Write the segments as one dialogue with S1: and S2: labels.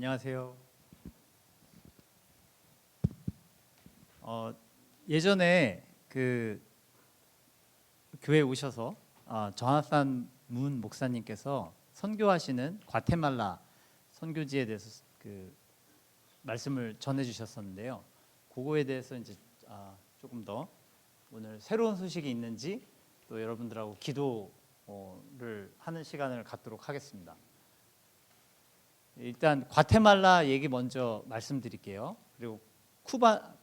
S1: 안녕하세요. 예전에 그 교회 오셔서 저나산 문 목사님께서 선교하시는 과테말라 선교지에 대해서 그 말씀을 전해 주셨었는데요. 그거에 대해서 이제 조금 더 오늘 새로운 소식이 있는지 또 여러분들하고 기도를 하는 시간을 갖도록 하겠습니다. 일단 과테말라 얘기 먼저 말씀드릴게요. 그리고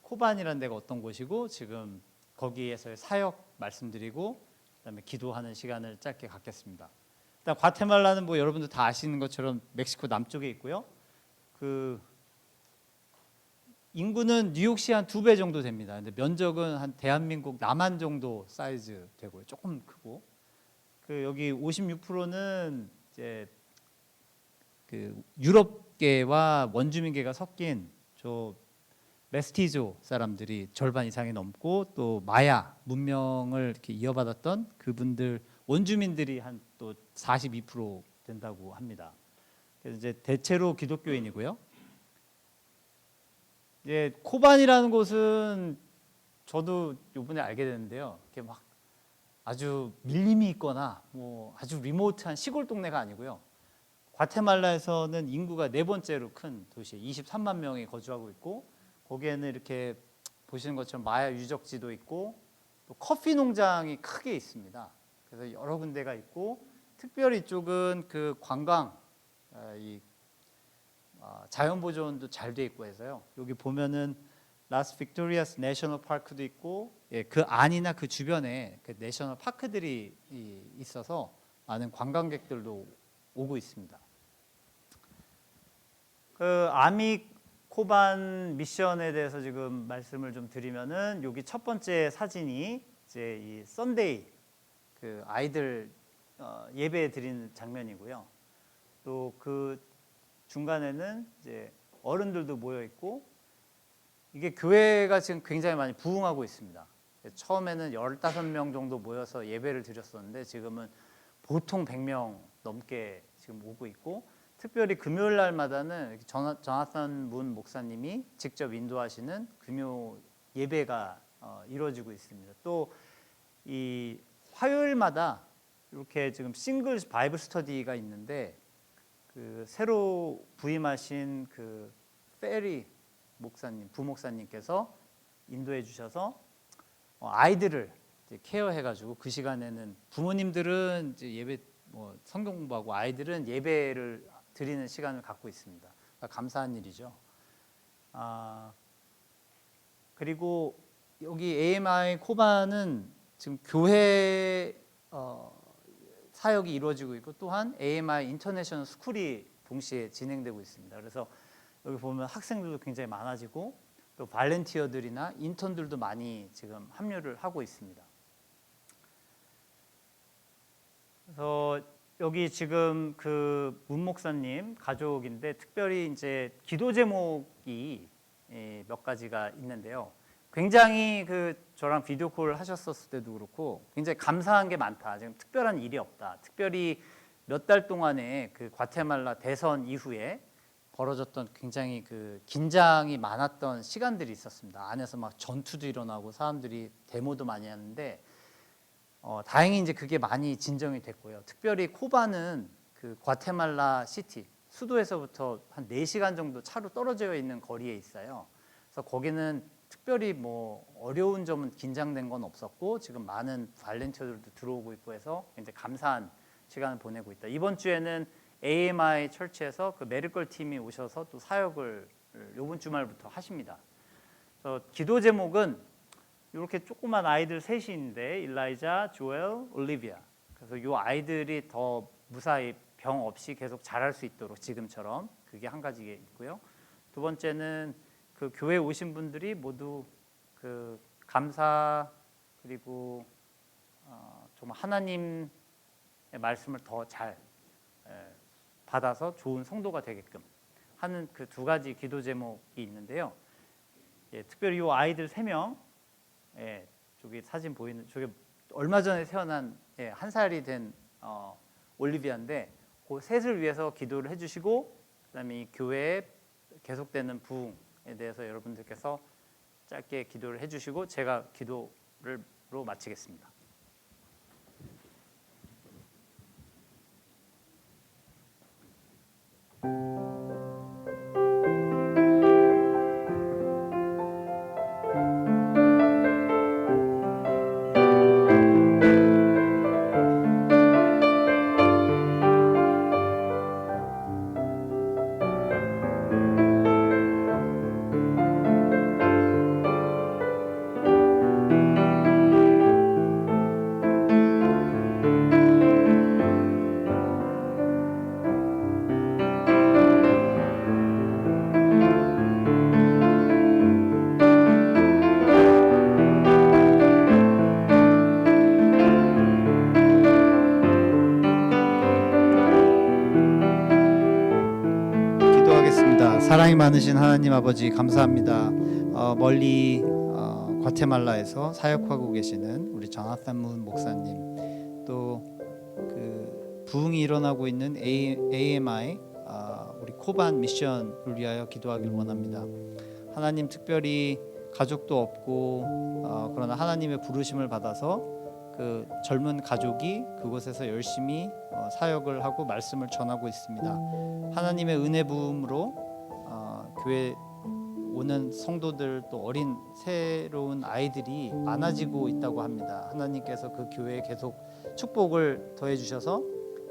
S1: 코반이라는 데가 어떤 곳이고 지금 거기에서의 사역 말씀드리고 그다음에 기도하는 시간을 짧게 갖겠습니다. 일단 과테말라는 뭐 여러분들 다 아시는 것처럼 멕시코 남쪽에 있고요. 그 인구는 뉴욕시 한 2배 정도 됩니다. 근데 면적은 한 대한민국 남한 정도 사이즈 되고요. 조금 크고 그 여기 56%는 이제 그 유럽계와 원주민계가 섞인 저 메스티조 사람들이 절반 이상이 넘고 또 마야 문명을 이렇게 이어받았던 그분들 원주민들이 한 또 42% 된다고 합니다. 그래서 이제 대체로 기독교인이고요. 이제 코반이라는 곳은 저도 이번에 알게 됐는데요. 이렇게 막 아주 밀림이 있거나 뭐 아주 리모트한 시골 동네가 아니고요. 과테말라에서는 인구가 네 번째로 큰 도시에 23만 명이 거주하고 있고 거기에는 이렇게 보시는 것처럼 마야 유적지도 있고 또 커피 농장이 크게 있습니다. 그래서 여러 군데가 있고 특별히 이쪽은 그 관광 자연 보존도 잘 돼 있고 해서요. 여기 보면은 라스 빅토리아스 내셔널 파크도 있고 그 안이나 그 주변에 그 내셔널 파크들이 있어서 많은 관광객들도 오고 있습니다. 그 아미 코반 미션에 대해서 지금 말씀을 좀 드리면은 여기 첫 번째 사진이 이제 이 썬데이 그 아이들 예배 드리는 장면이고요. 또 그 중간에는 이제 어른들도 모여 있고 이게 교회가 지금 굉장히 많이 부흥하고 있습니다. 처음에는 15명 정도 모여서 예배를 드렸었는데 지금은 보통 100명 넘게 지금 오고 있고 특별히 금요일 날마다는 저나산 문 목사님이 직접 인도하시는 금요 예배가 이루어지고 있습니다. 또 이 화요일마다 이렇게 지금 싱글 바이블 스터디가 있는데 그 새로 부임하신 그 페리 목사님, 부목사님께서 인도해 주셔서 아이들을 이제 케어해가지고 그 시간에는 부모님들은 이제 예배 뭐 성경 공부하고 아이들은 예배를 드리는 시간을 갖고 있습니다. 그러니까 감사한 일이죠. 그리고 여기 AMI 코바는 지금 교회 사역이 이루어지고 있고 또한 AMI 인터내셔널 스쿨이 동시에 진행되고 있습니다. 그래서 여기 보면 학생들도 굉장히 많아지고 또 발렌티어들이나 인턴들도 많이 지금 합류를 하고 있습니다. 그래서 여기 지금 그 문 목사님 가족인데 특별히 이제 기도 제목이 몇 가지가 있는데요. 굉장히 그 저랑 비디오 콜 하셨었을 때도 그렇고 굉장히 감사한 게 많다. 지금 특별한 일이 없다. 특별히 몇 달 동안에 그 과테말라 대선 이후에 벌어졌던 굉장히 그 긴장이 많았던 시간들이 있었습니다. 안에서 막 전투도 일어나고 사람들이 데모도 많이 하는데 다행히 이제 그게 많이 진정이 됐고요. 특별히 코바는 그 과테말라 시티 수도에서부터 한 4시간 정도 차로 떨어져 있는 거리에 있어요. 그래서 거기는 특별히 뭐 어려운 점은 긴장된 건 없었고 지금 많은 발렌티어들도 들어오고 있고 해서 굉장히 감사한 시간을 보내고 있다. 이번 주에는 AMI 철치에서 그 메리컬 팀이 오셔서 또 사역을 이번 주말부터 하십니다. 그래서 기도 제목은 이렇게 조그만 아이들 셋인데 일라이자, 조엘, 올리비아. 그래서 이 아이들이 더 무사히 병 없이 계속 자랄 수 있도록 지금처럼 그게 한 가지 있고요. 두 번째는 그 교회 오신 분들이 모두 그 감사 그리고 정말 하나님의 말씀을 더 잘 받아서 좋은 성도가 되게끔 하는 그 두 가지 기도 제목이 있는데요. 특별히 이 아이들 3명, 저기 사진 보이는 저게 얼마 전에 태어난 1살이 된 올리비아인데 그 셋을 위해서 기도를 해주시고 그다음에 이 교회에 계속되는 부흥에 대해서 여러분들께서 짧게 기도를 해주시고 제가 기도로 마치겠습니다.
S2: 기도하겠습니다. 사랑이 많으신 하나님 아버지 감사합니다. 멀리 과테말라에서 사역하고 계시는 우리 조나단 문 목사님, 또 그 부흥이 일어나고 있는 AMI 우리 코반 미션을 위하여 기도하길 원합니다. 하나님, 특별히 가족도 없고 그러나 하나님의 부르심을 받아서 그 젊은 가족이 그곳에서 열심히 사역을 하고 말씀을 전하고 있습니다. 하나님의 은혜 부음으로 교회 오는 성도들, 또 어린 새로운 아이들이 많아지고 있다고 합니다. 하나님께서 그 교회에 계속 축복을 더해 주셔서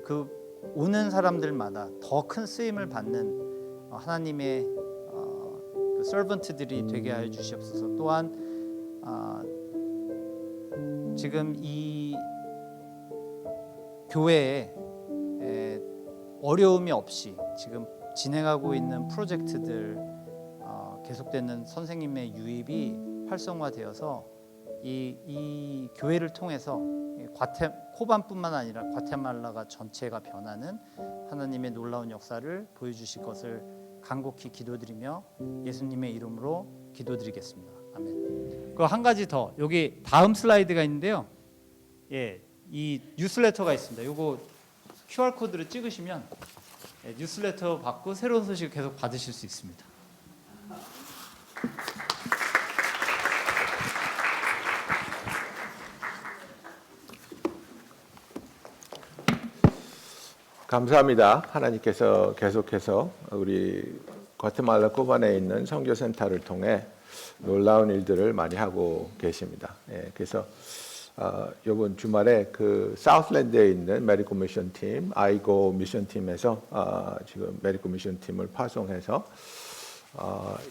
S2: 그 오는 사람들마다 더 큰 쓰임을 받는 하나님의 그 서번트들이 되게 하여 주시옵소서. 또한 지금 이 교회에 어려움이 없이 지금 진행하고 있는 프로젝트들, 계속되는 선생님의 유입이 활성화되어서 이 교회를 통해서 코반뿐만 아니라 과테말라가 전체가 변하는 하나님의 놀라운 역사를 보여주실 것을 간곡히 기도드리며 예수님의 이름으로 기도드리겠습니다. 아멘. 그 한 가지 더, 여기 다음 슬라이드가 있는데요. 예, 이 뉴스레터가 있습니다. 요거 QR 코드를 찍으시면 뉴스레터 받고 새로운 소식 계속 받으실 수 있습니다.
S3: 감사합니다. 하나님께서 계속해서 우리 과테말라 코반에 있는 선교센터를 통해 놀라운 일들을 많이 하고 계십니다. 그래서 이번 주말에 그 사우슬랜드에 있는 메디컬 미션 팀, 아이고 미션 팀에서 지금 메디컬 미션 팀을 파송해서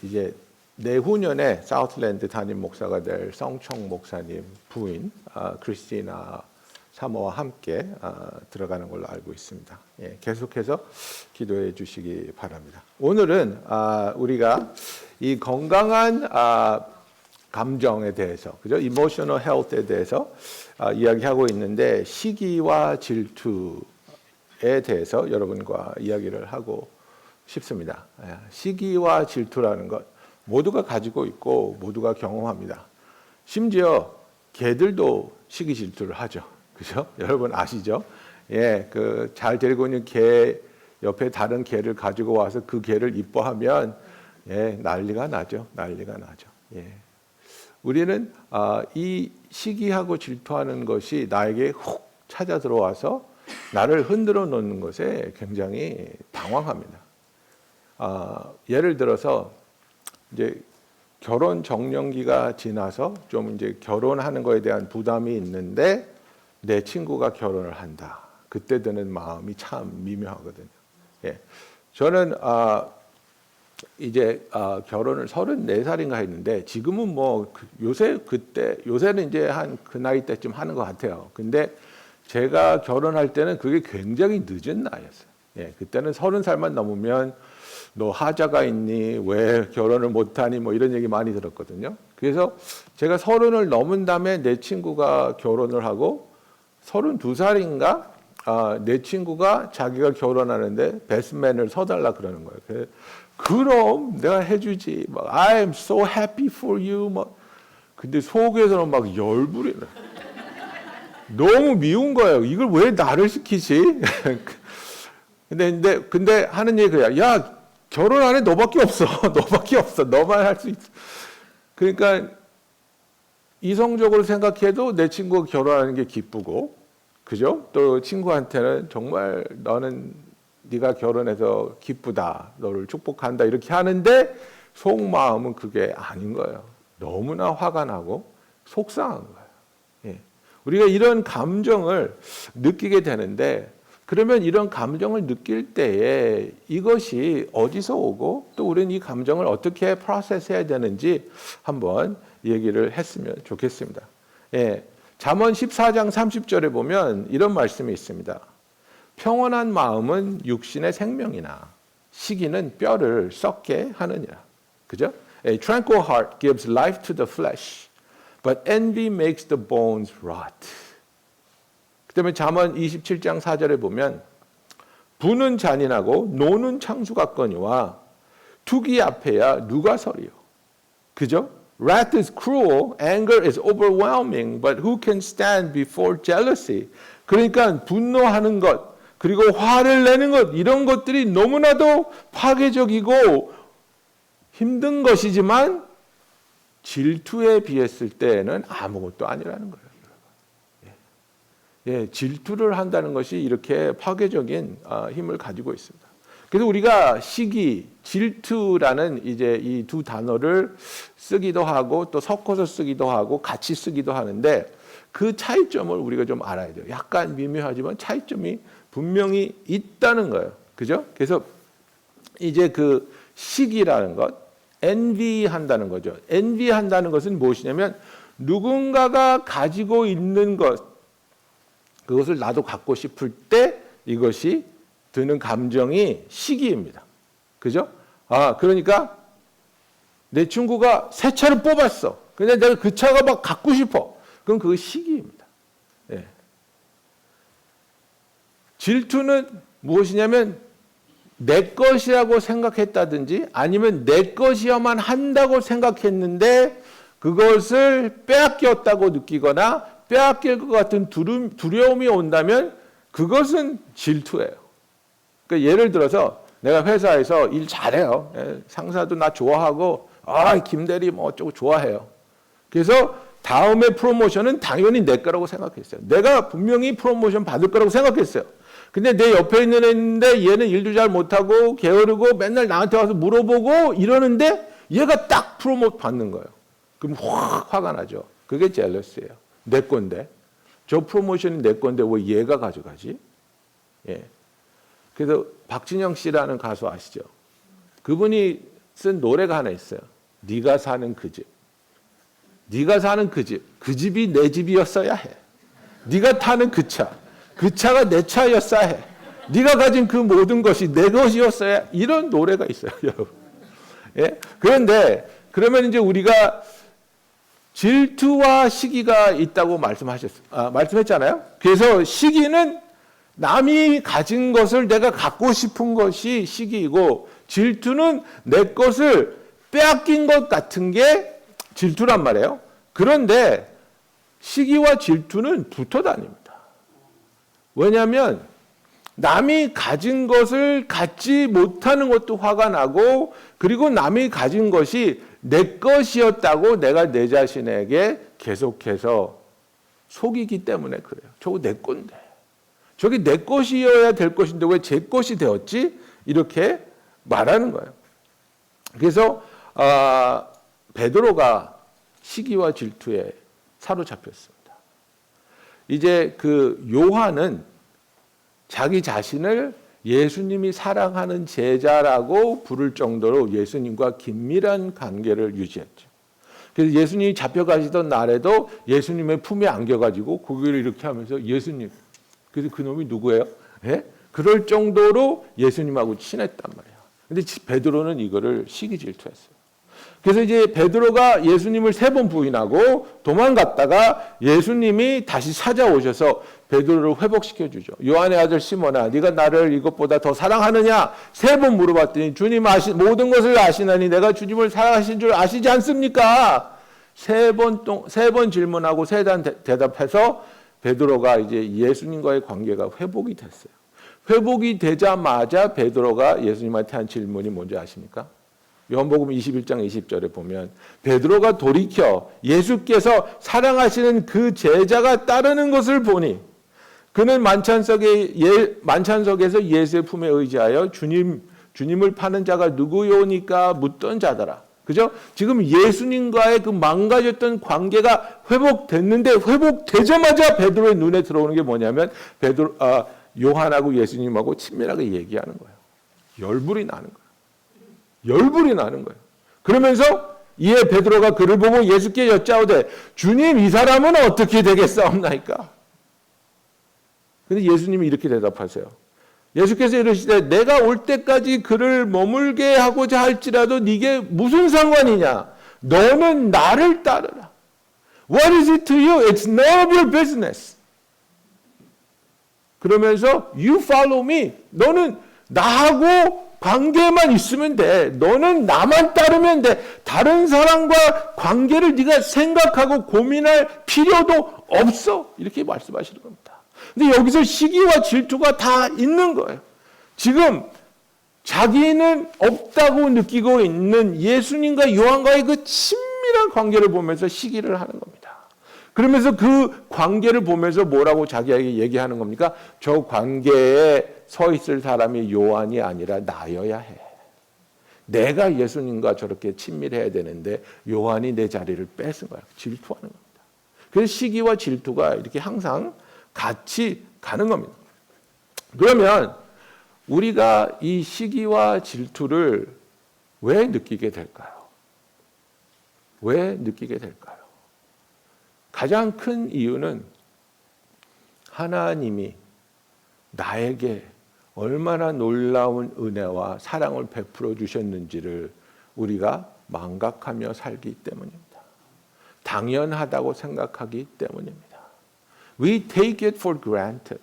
S3: 이제 내후년에 사우슬랜드 담임 목사가 될 성청 목사님 부인 크리스티나 사모와 함께 들어가는 걸로 알고 있습니다. 계속해서 기도해 주시기 바랍니다. 오늘은 우리가 이 건강한 감정에 대해서, 그죠? 이모셔널 헬스에 대해서 이야기하고 있는데, 시기와 질투에 대해서 여러분과 이야기를 하고 싶습니다. 시기와 질투라는 것 모두가 가지고 있고 모두가 경험합니다. 심지어 개들도 시기 질투를 하죠. 그죠? 여러분 아시죠? 그 잘 데리고 있는 개 옆에 다른 개를 가지고 와서 그 개를 이뻐하면 난리가 나죠. 난리가 나죠. 우리는 이 시기하고 질투하는 것이 나에게 훅 찾아 들어와서 나를 흔들어 놓는 것에 굉장히 당황합니다. 예를 들어서 이제 결혼 정년기가 지나서 좀 이제 결혼하는 거에 대한 부담이 있는데 내 친구가 결혼을 한다. 그때 드는 마음이 참 미묘하거든요. 저는 이제 결혼을 34살인가 했는데, 지금은 뭐 요새는 이제 한 그 나이 때쯤 하는 것 같아요. 근데 제가 결혼할 때는 그게 굉장히 늦은 나이였어요. 그때는 30살만 넘으면 너 하자가 있니? 왜 결혼을 못하니? 뭐 이런 얘기 많이 들었거든요. 그래서 제가 30을 넘은 다음에 내 친구가 결혼을 하고 32살인가 내 친구가 자기가 결혼하는데 베스트맨을 서달라 그러는 거예요. 그럼 내가 해주지. 막 I'm so happy for you. 막 근데 속에서는 막 열불이 나. 너무 미운 거예요. 이걸 왜 나를 시키지? 근데 하는 얘기야. 야, 결혼 안에 너밖에 없어. 너밖에 없어. 너만 할 수 있어. 그러니까 이성적으로 생각해도 내 친구가 결혼하는 게 기쁘고, 그죠? 또 친구한테는 정말 너는 네가 결혼해서 기쁘다, 너를 축복한다 이렇게 하는데 속마음은 그게 아닌 거예요. 너무나 화가 나고 속상한 거예요. 예. 우리가 이런 감정을 느끼게 되는데, 그러면 이런 감정을 느낄 때에 이것이 어디서 오고 또 우리는 이 감정을 어떻게 프로세스해야 되는지 한번 얘기를 했으면 좋겠습니다. 예. 잠언 14장 30절에 보면 이런 말씀이 있습니다. 평온한 마음은 육신의 생명이나 시기는 뼈를 썩게 하느니라. 그죠? A tranquil heart gives life to the flesh, but envy makes the bones rot. 그다음에 잠언 27장 4절에 보면 부는 잔인하고 노는 창수 같거니와 투기 앞에야 누가 서리요. 그죠? Wrath is cruel, anger is overwhelming, but who can stand before jealousy? 그러니까 분노하는 것, 그리고 화를 내는 것, 이런 것들이 너무나도 파괴적이고 힘든 것이지만 질투에 비했을 때는 아무것도 아니라는 거예요. 예, 질투를 한다는 것이 이렇게 파괴적인 힘을 가지고 있습니다. 그래서 우리가 시기, 질투라는 이제 이 두 단어를 쓰기도 하고 또 섞어서 쓰기도 하고 같이 쓰기도 하는데 그 차이점을 우리가 좀 알아야 돼요. 약간 미묘하지만 차이점이 분명히 있다는 거예요. 그죠? 그래서 이제 그 시기라는 것, envy 한다는 거죠. envy 한다는 것은 무엇이냐면 누군가가 가지고 있는 것, 그것을 나도 갖고 싶을 때 이것이 드는 감정이 시기입니다. 그죠? 그러니까 내 친구가 새 차를 뽑았어. 근데 내가 그 차가 막 갖고 싶어. 그럼 그거 시기입니다. 예. 질투는 무엇이냐면 내 것이라고 생각했다든지 아니면 내 것이어만 한다고 생각했는데 그것을 빼앗겼다고 느끼거나 빼앗길 것 같은 두려움이 온다면 그것은 질투예요. 그러니까 예를 들어서 내가 회사에서 일 잘해요. 상사도 나 좋아하고 김대리 뭐 어쩌고 좋아해요. 그래서 다음에 프로모션은 당연히 내 거라고 생각했어요. 내가 분명히 프로모션 받을 거라고 생각했어요. 근데 내 옆에 있는 애인데 얘는 일도 잘 못하고 게으르고 맨날 나한테 와서 물어보고 이러는데 얘가 딱 프로모트 받는 거예요. 그럼 확 화가 나죠. 그게 젤러스예요. 내 건데. 저 프로모션이 내 건데 왜 얘가 가져가지? 예. 그래서 박진영 씨라는 가수 아시죠? 그분이 쓴 노래가 하나 있어요. 네가 사는 그 집. 네가 사는 그 집. 그 집이 내 집이었어야 해. 네가 타는 그 차. 그 차가 내 차였어야 해. 네가 가진 그 모든 것이 내 것이었어야 해. 이런 노래가 있어요, 여러분. 예? 그런데 그러면 이제 우리가 질투와 시기가 있다고 말씀했잖아요. 그래서 시기는 남이 가진 것을 내가 갖고 싶은 것이 시기이고 질투는 내 것을 빼앗긴 것 같은 게 질투란 말이에요. 그런데 시기와 질투는 붙어 다닙니다. 왜냐하면 남이 가진 것을 갖지 못하는 것도 화가 나고 그리고 남이 가진 것이 내 것이었다고 내가 내 자신에게 계속해서 속이기 때문에 그래요. 저거 내 건데. 저게 내 것이어야 될 것인데 왜 제 것이 되었지? 이렇게 말하는 거예요. 그래서 베드로가 시기와 질투에 사로잡혔습니다. 이제 그 요한은 자기 자신을 예수님이 사랑하는 제자라고 부를 정도로 예수님과 긴밀한 관계를 유지했죠. 그래서 예수님이 잡혀가시던 날에도 예수님의 품에 안겨가지고 고개를 이렇게 하면서 예수님, 그래서 그놈이 누구예요? 예? 그럴 정도로 예수님하고 친했단 말이에요. 근데 베드로는 이거를 시기 질투했어요. 그래서 이제 베드로가 예수님을 3번 부인하고 도망갔다가 예수님이 다시 찾아오셔서 베드로를 회복시켜 주죠. 요한의 아들 시몬아, 네가 나를 이것보다 더 사랑하느냐? 3번 물어봤더니 주님 모든 것을 아시나니 내가 주님을 사랑하신 줄 아시지 않습니까? 3번 질문하고 3단 대답해서 베드로가 이제 예수님과의 관계가 회복이 됐어요. 회복이 되자마자 베드로가 예수님한테 한 질문이 뭔지 아십니까? 요한복음 21장 20절에 보면 베드로가 돌이켜 예수께서 사랑하시는 그 제자가 따르는 것을 보니 그는 만찬석에서 예수의 품에 의지하여 주님을 파는 자가 누구요니까 묻던 자더라. 그죠? 지금 예수님과의 그 망가졌던 관계가 회복됐는데 회복되자마자 베드로의 눈에 들어오는 게 뭐냐면 요한하고 예수님하고 친밀하게 얘기하는 거예요. 열불이 나는 거예요. 그러면서 이에 베드로가 그를 보고 예수께 여짜오되 주님 이 사람은 어떻게 되겠사옵나이까? 근데 예수님이 이렇게 대답하세요. 예수께서 이러시되 내가 올 때까지 그를 머물게 하고자 할지라도 네게 무슨 상관이냐? 너는 나를 따르라. What is it to you? It's none of your business. 그러면서 you follow me. 너는 나하고 관계만 있으면 돼. 너는 나만 따르면 돼. 다른 사람과 관계를 네가 생각하고 고민할 필요도 없어. 이렇게 말씀하시는 겁니다. 근데 여기서 시기와 질투가 다 있는 거예요. 지금 자기는 없다고 느끼고 있는 예수님과 요한과의 그 친밀한 관계를 보면서 시기를 하는 겁니다. 그러면서 그 관계를 보면서 뭐라고 자기에게 얘기하는 겁니까? 저 관계에 서 있을 사람이 요한이 아니라 나여야 해. 내가 예수님과 저렇게 친밀해야 되는데 요한이 내 자리를 뺏은 거야. 질투하는 겁니다. 그래서 시기와 질투가 이렇게 항상 같이 가는 겁니다. 그러면 우리가 이 시기와 질투를 왜 느끼게 될까요? 왜 느끼게 될까요? 가장 큰 이유는 하나님이 나에게 얼마나 놀라운 은혜와 사랑을 베풀어 주셨는지를 우리가 망각하며 살기 때문입니다. 당연하다고 생각하기 때문입니다. We take it for granted.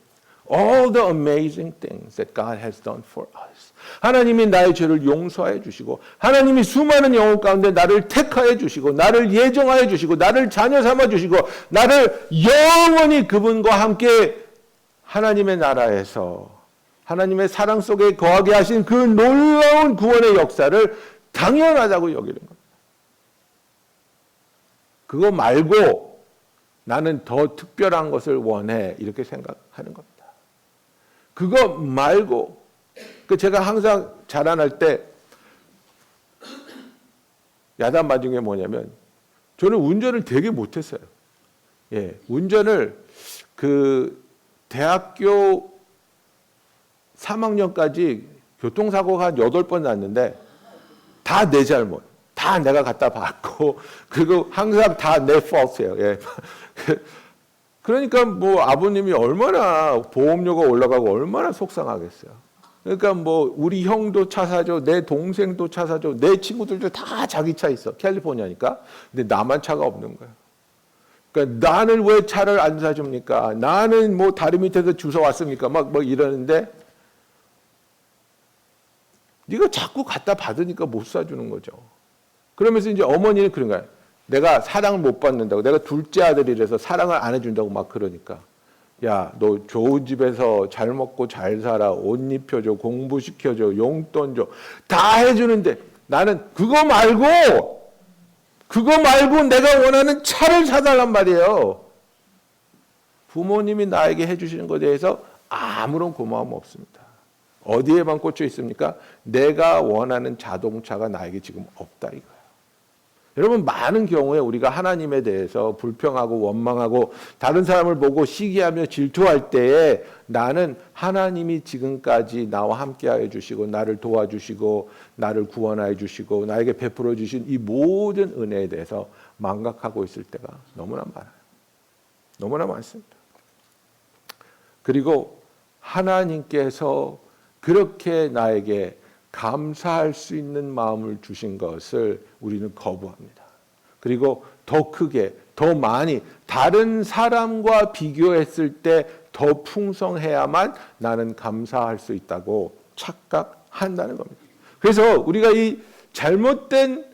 S3: All the amazing things that God has done for us. 하나님이 나의 죄를 용서해 주시고 하나님이 수많은 영혼 가운데 나를 택하여 주시고 나를 예정하여 주시고 나를 자녀 삼아 주시고 나를 영원히 그분과 함께 하나님의 나라에서 하나님의 사랑 속에 거하게 하신 그 놀라운 구원의 역사를 당연하다고 여기는 겁니다. 그거 말고 나는 더 특별한 것을 원해 이렇게 생각하는 겁니다. 그거 말고 제가 항상 자랑할 때 야단 맞은 게 뭐냐면 저는 운전을 되게 못했어요. 예, 운전을 대학교 3학년까지 교통사고가 한 8번 났는데 다 내 잘못. 다 내가 갖다 받고 그리고 항상 다 내 fault예요. 예. 그러니까 뭐 아버님이 얼마나 보험료가 올라가고 얼마나 속상하겠어요. 그러니까 뭐 우리 형도 차 사줘, 내 동생도 차 사줘, 내 친구들도 다 자기 차 있어. 캘리포니아니까. 근데 나만 차가 없는 거예요. 그러니까 나는 왜 차를 안 사줍니까? 나는 뭐 다리 밑에서 주워 왔습니까? 막 이러는데 네가 자꾸 갖다 받으니까 못 사주는 거죠. 그러면서 이제 어머니는 그런 거야. 내가 사랑을 못 받는다고. 내가 둘째 아들이라서 사랑을 안 해준다고 막 그러니까. 야, 너 좋은 집에서 잘 먹고 잘 살아. 옷 입혀줘. 공부시켜줘. 용돈 줘. 다 해주는데 나는 그거 말고 내가 원하는 차를 사달란 말이에요. 부모님이 나에게 해주시는 것에 대해서 아무런 고마움 없습니다. 어디에만 꽂혀 있습니까? 내가 원하는 자동차가 나에게 지금 없다 이거예요. 여러분 많은 경우에 우리가 하나님에 대해서 불평하고 원망하고 다른 사람을 보고 시기하며 질투할 때에 나는 하나님이 지금까지 나와 함께하여 주시고 나를 도와주시고 나를 구원하여 주시고 나에게 베풀어 주신 이 모든 은혜에 대해서 망각하고 있을 때가 너무나 많아요. 너무나 많습니다. 그리고 하나님께서 그렇게 나에게 감사할 수 있는 마음을 주신 것을 우리는 거부합니다. 그리고 더 크게, 더 많이 다른 사람과 비교했을 때 더 풍성해야만 나는 감사할 수 있다고 착각한다는 겁니다. 그래서 우리가 이 잘못된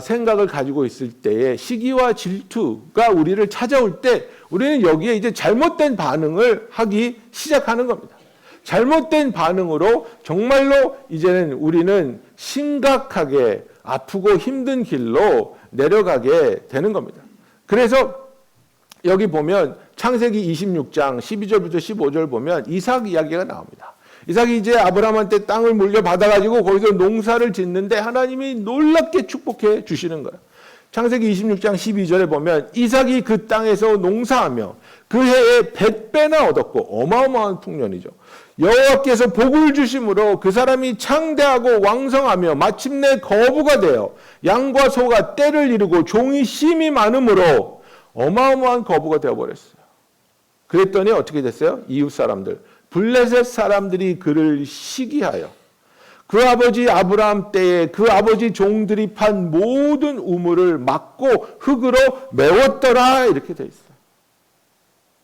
S3: 생각을 가지고 있을 때에 시기와 질투가 우리를 찾아올 때 우리는 여기에 이제 잘못된 반응을 하기 시작하는 겁니다. 잘못된 반응으로 정말로 이제는 우리는 심각하게 아프고 힘든 길로 내려가게 되는 겁니다. 그래서 여기 보면 창세기 26장 12절부터 15절 보면 이삭 이야기가 나옵니다. 이삭이 이제 아브라함한테 땅을 물려받아가지고 거기서 농사를 짓는데 하나님이 놀랍게 축복해 주시는 거예요. 창세기 26장 12절에 보면 이삭이 그 땅에서 농사하며 그 해에 100배나 얻었고 어마어마한 풍년이죠. 여호와께서 복을 주심으로 그 사람이 창대하고 왕성하며 마침내 거부가 되어 양과 소가 떼를 이루고 종이 심이 많으므로 어마어마한 거부가 되어버렸어요. 그랬더니 어떻게 됐어요? 이웃 사람들, 블레셋 사람들이 그를 시기하여 그 아버지 아브라함 때에 그 아버지 종들이 판 모든 우물을 막고 흙으로 메웠더라 이렇게 돼 있어요.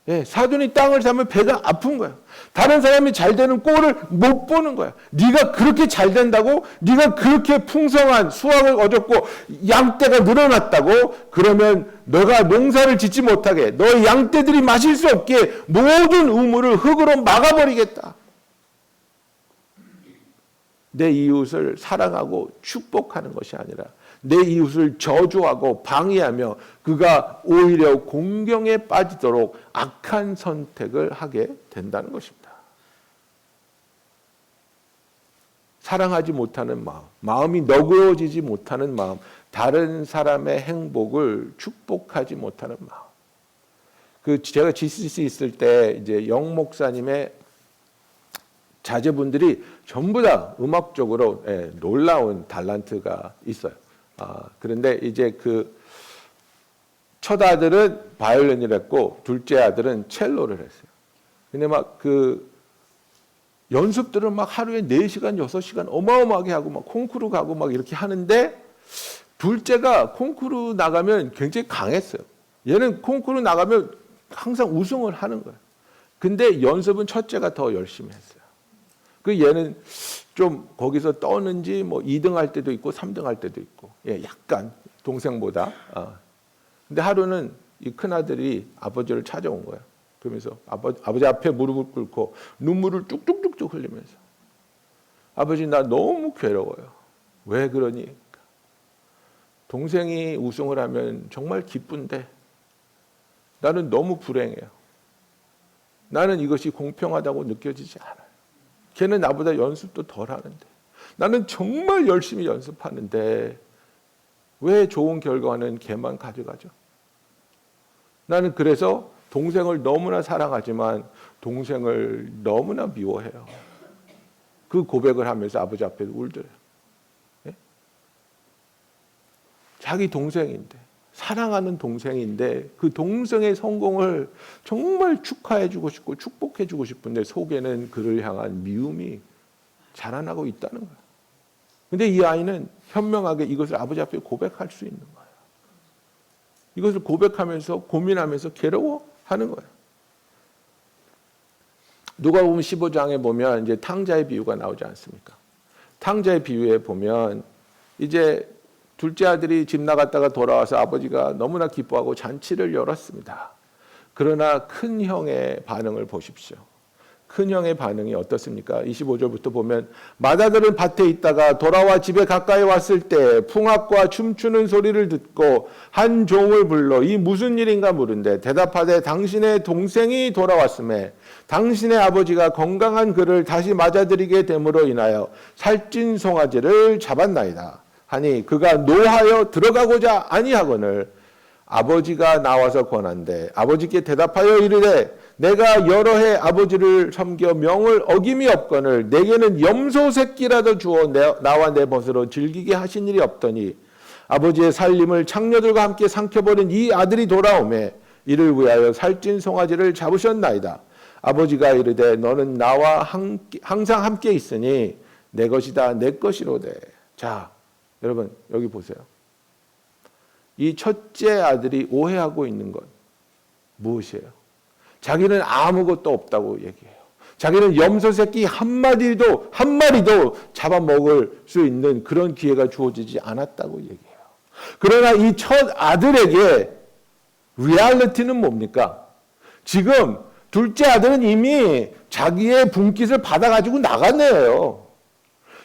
S3: 예, 사돈이 땅을 사면 배가 아픈 거야. 다른 사람이 잘 되는 꼴을 못 보는 거야. 네가 그렇게 잘 된다고? 네가 그렇게 풍성한 수확을 얻었고 양떼가 늘어났다고? 그러면 너가 농사를 짓지 못하게 너의 양떼들이 마실 수 없게 모든 우물을 흙으로 막아버리겠다. 내 이웃을 사랑하고 축복하는 것이 아니라 내 이웃을 저주하고 방해하며 그가 오히려 공경에 빠지도록 악한 선택을 하게 된다는 것입니다. 사랑하지 못하는 마음, 마음이 너그러워지지 못하는 마음, 다른 사람의 행복을 축복하지 못하는 마음. 제가 GCC 있을 때 이제 영 목사님의 자제분들이 전부 다 음악적으로 놀라운 달란트가 있어요. 그런데 이제 첫 아들은 바이올린을 했고 둘째 아들은 첼로를 했어요. 근데 막 연습들을 막 하루에 4시간, 6시간 어마어마하게 하고 막 콩쿠르 가고 막 이렇게 하는데 둘째가 콩쿠르 나가면 굉장히 강했어요. 얘는 콩쿠르 나가면 항상 우승을 하는 거예요. 근데 연습은 첫째가 더 열심히 했어요. 얘는 좀 거기서 떠는지 뭐 2등 할 때도 있고 3등 할 때도 있고, 예, 약간 동생보다. 근데 하루는 이 큰아들이 아버지를 찾아온 거예요. 그러면서 아버지 앞에 무릎을 꿇고 눈물을 쭉쭉쭉쭉 흘리면서 아버지 나 너무 괴로워요. 왜 그러니? 동생이 우승을 하면 정말 기쁜데 나는 너무 불행해요. 나는 이것이 공평하다고 느껴지지 않아요. 걔는 나보다 연습도 덜 하는데 나는 정말 열심히 연습하는데 왜 좋은 결과는 걔만 가져가죠? 나는 그래서 동생을 너무나 사랑하지만 동생을 너무나 미워해요. 그 고백을 하면서 아버지 앞에 울더래요. 예? 자기 동생인데 사랑하는 동생인데 그 동생의 성공을 정말 축하해주고 싶고 축복해주고 싶은데 속에는 그를 향한 미움이 자라나고 있다는 거예요. 근데 이 아이는 현명하게 이것을 아버지 앞에 고백할 수 있는 거예요. 이것을 고백하면서 고민하면서 괴로워하는 거예요. 누가복음 15장에 보면 이제 탕자의 비유가 나오지 않습니까? 탕자의 비유에 보면 이제 둘째 아들이 집 나갔다가 돌아와서 아버지가 너무나 기뻐하고 잔치를 열었습니다. 그러나 큰 형의 반응을 보십시오. 큰 형의 반응이 어떻습니까? 25절부터 보면 맏아들은 밭에 있다가 돌아와 집에 가까이 왔을 때 풍악과 춤추는 소리를 듣고 한 종을 불러 이 무슨 일인가 물은데 대답하되 당신의 동생이 돌아왔음에 당신의 아버지가 건강한 그를 다시 맞아들이게 됨으로 인하여 살찐 송아지를 잡았나이다. 하니 그가 노하여 들어가고자 아니하거늘 아버지가 나와서 권한대 아버지께 대답하여 이르되 내가 여러 해 아버지를 섬겨 명을 어김이 없거늘 내게는 염소 새끼라도 주어 나와 내 벗으로 즐기게 하신 일이 없더니 아버지의 살림을 창녀들과 함께 삼켜버린 이 아들이 돌아오매 이를 위하여 살찐 송아지를 잡으셨나이다. 아버지가 이르되 너는 나와 항상 함께 있으니 내 것이다 내 것이로되. 자 여러분 여기 보세요. 이 첫째 아들이 오해하고 있는 건 무엇이에요? 자기는 아무것도 없다고 얘기해요. 자기는 염소 새끼 한 마리도 잡아먹을 수 있는 그런 기회가 주어지지 않았다고 얘기해요. 그러나 이 첫 아들에게 리얼리티는 뭡니까? 지금 둘째 아들은 이미 자기의 분깃을 받아가지고 나갔네요.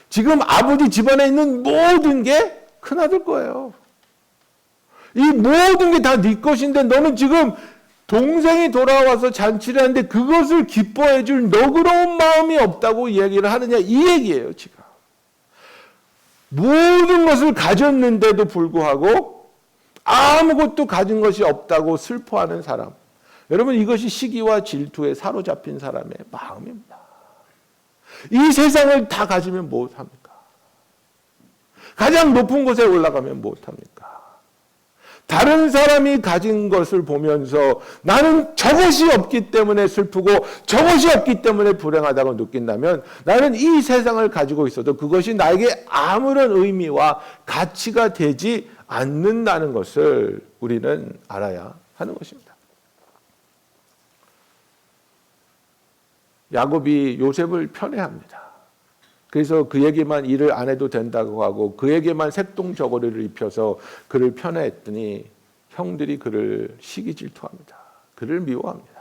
S3: 지금 아버지 집안에 있는 모든 게 큰아들 거예요. 이 모든 게 다 네 것인데 너는 지금 동생이 돌아와서 잔치를 하는데 그것을 기뻐해 줄 너그러운 마음이 없다고 얘기를 하느냐, 이 얘기예요. 지금 모든 것을 가졌는데도 불구하고 아무것도 가진 것이 없다고 슬퍼하는 사람, 여러분, 이것이 시기와 질투에 사로잡힌 사람의 마음입니다. 이 세상을 다 가지면 무엇합니까? 가장 높은 곳에 올라가면 무엇합니까? 다른 사람이 가진 것을 보면서 나는 저것이 없기 때문에 슬프고 저것이 없기 때문에 불행하다고 느낀다면 나는 이 세상을 가지고 있어도 그것이 나에게 아무런 의미와 가치가 되지 않는다는 것을 우리는 알아야 하는 것입니다. 야곱이 요셉을 편애합니다. 그래서 그에게만 일을 안 해도 된다고 하고 그에게만 색동 저고리를 입혀서 그를 편애했더니 형들이 그를 시기 질투합니다. 그를 미워합니다.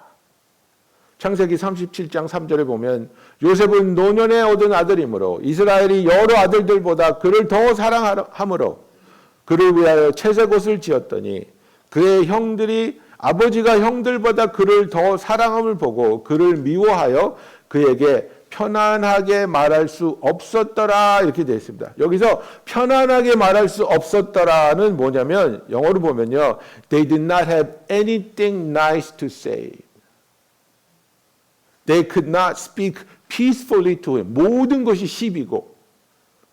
S3: 창세기 37장 3절에 보면 요셉은 노년에 얻은 아들이므로 이스라엘이 여러 아들들보다 그를 더 사랑함으로 그를 위하여 채색옷을 지었더니 그의 형들이 아버지가 형들보다 그를 더 사랑함을 보고 그를 미워하여 그에게 편안하게 말할 수 없었더라, 이렇게 되어 있습니다. 여기서 편안하게 말할 수 없었더라는 뭐냐면 영어로 보면요, They did not have anything nice to say. They could not speak peacefully to him. 모든 것이 시비고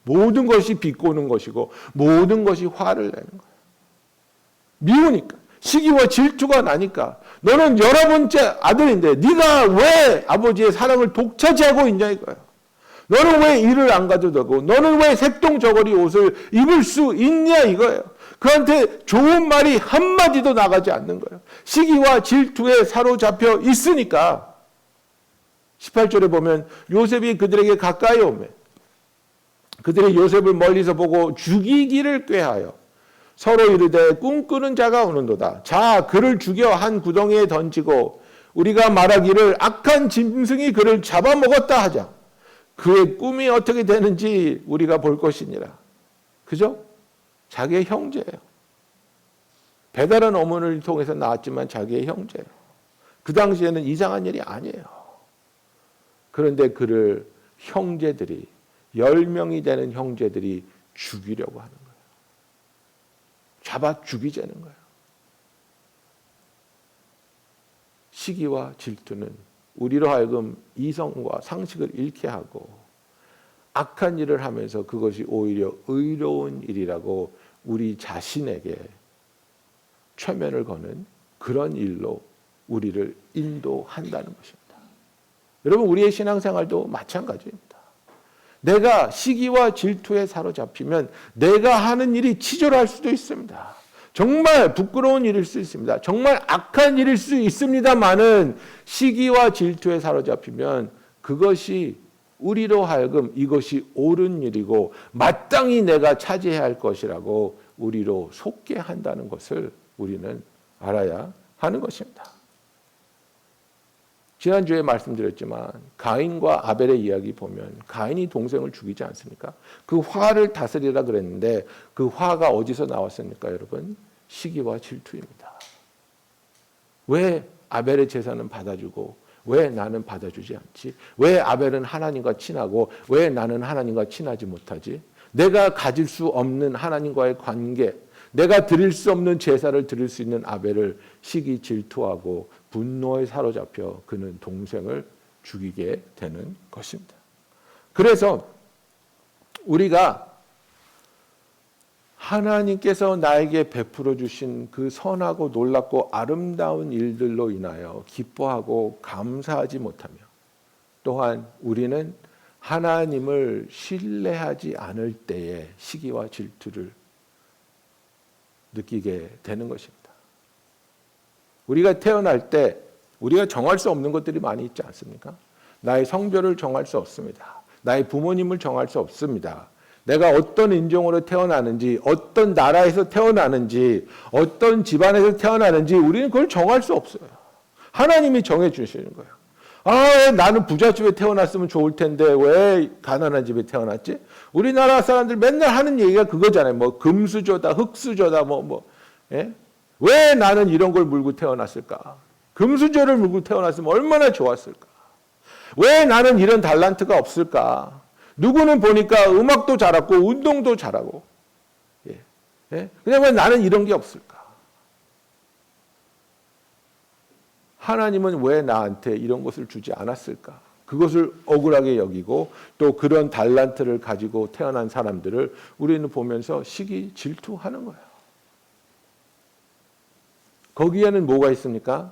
S3: 모든 것이 비꼬는 것이고 모든 것이 화를 내는 거예요. 미우니까, 시기와 질투가 나니까 너는 11번째 아들인데 네가 왜 아버지의 사랑을 독차지하고 있냐 이거예요. 너는 왜 일을 안 가도 되고 너는 왜 색동 저고리 옷을 입을 수 있냐 이거예요. 그한테 좋은 말이 한마디도 나가지 않는 거예요. 시기와 질투에 사로잡혀 있으니까 18절에 보면 요셉이 그들에게 가까이 오매 그들이 요셉을 멀리서 보고 죽이기를 꾀하여 서로 이르되 꿈꾸는 자가 오는도다. 자, 그를 죽여 한 구덩이에 던지고 우리가 말하기를 악한 짐승이 그를 잡아먹었다 하자. 그의 꿈이 어떻게 되는지 우리가 볼 것이니라. 그죠? 자기의 형제예요. 배달한 어머니를 통해서 나왔지만 자기의 형제예요. 그 당시에는 이상한 일이 아니에요. 그런데 그를 형제들이 10명이 되는 형제들이 죽이려고 하는 거예요. 잡아 죽이자는 거예요. 시기와 질투는 우리로 하여금 이성과 상식을 잃게 하고 악한 일을 하면서 그것이 오히려 의로운 일이라고 우리 자신에게 최면을 거는 그런 일로 우리를 인도한다는 것입니다. 여러분, 우리의 신앙생활도 마찬가지입니다. 내가 시기와 질투에 사로잡히면 내가 하는 일이 치졸할 수도 있습니다. 정말 부끄러운 일일 수 있습니다. 정말 악한 일일 수 있습니다만은 시기와 질투에 사로잡히면 그것이 우리로 하여금 이것이 옳은 일이고 마땅히 내가 차지해야 할 것이라고 우리로 속게 한다는 것을 우리는 알아야 하는 것입니다. 지난주에 말씀드렸지만 가인과 아벨의 이야기 보면 가인이 동생을 죽이지 않습니까? 그 화를 다스리라 그랬는데 그 화가 어디서 나왔습니까, 여러분? 시기와 질투입니다. 왜 아벨의 제사는 받아주고 왜 나는 받아주지 않지? 왜 아벨은 하나님과 친하고 왜 나는 하나님과 친하지 못하지? 내가 가질 수 없는 하나님과의 관계, 내가 드릴 수 없는 제사를 드릴 수 있는 아벨을 시기 질투하고 분노에 사로잡혀 그는 동생을 죽이게 되는 것입니다. 그래서 우리가 하나님께서 나에게 베풀어 주신 그 선하고 놀랍고 아름다운 일들로 인하여 기뻐하고 감사하지 못하며 또한 우리는 하나님을 신뢰하지 않을 때에 시기와 질투를 느끼게 되는 것입니다. 우리가 태어날 때 우리가 정할 수 없는 것들이 많이 있지 않습니까? 나의 성별을 정할 수 없습니다. 나의 부모님을 정할 수 없습니다. 내가 어떤 인종으로 태어나는지, 어떤 나라에서 태어나는지, 어떤 집안에서 태어나는지 우리는 그걸 정할 수 없어요. 하나님이 정해 주시는 거예요. 아, 나는 부잣집에 태어났으면 좋을 텐데 왜 가난한 집에 태어났지? 우리나라 사람들 맨날 하는 얘기가 그거잖아요. 뭐 금수저다, 흙수저다, 예? 왜 나는 이런 걸 물고 태어났을까? 금수저를 물고 태어났으면 얼마나 좋았을까? 왜 나는 이런 달란트가 없을까? 누구는 보니까 음악도 잘하고 운동도 잘하고, 예. 예? 근데 왜 나는 이런 게 없을까? 하나님은 왜 나한테 이런 것을 주지 않았을까? 그것을 억울하게 여기고 또 그런 달란트를 가지고 태어난 사람들을 우리는 보면서 시기 질투하는 거예요. 거기에는 뭐가 있습니까?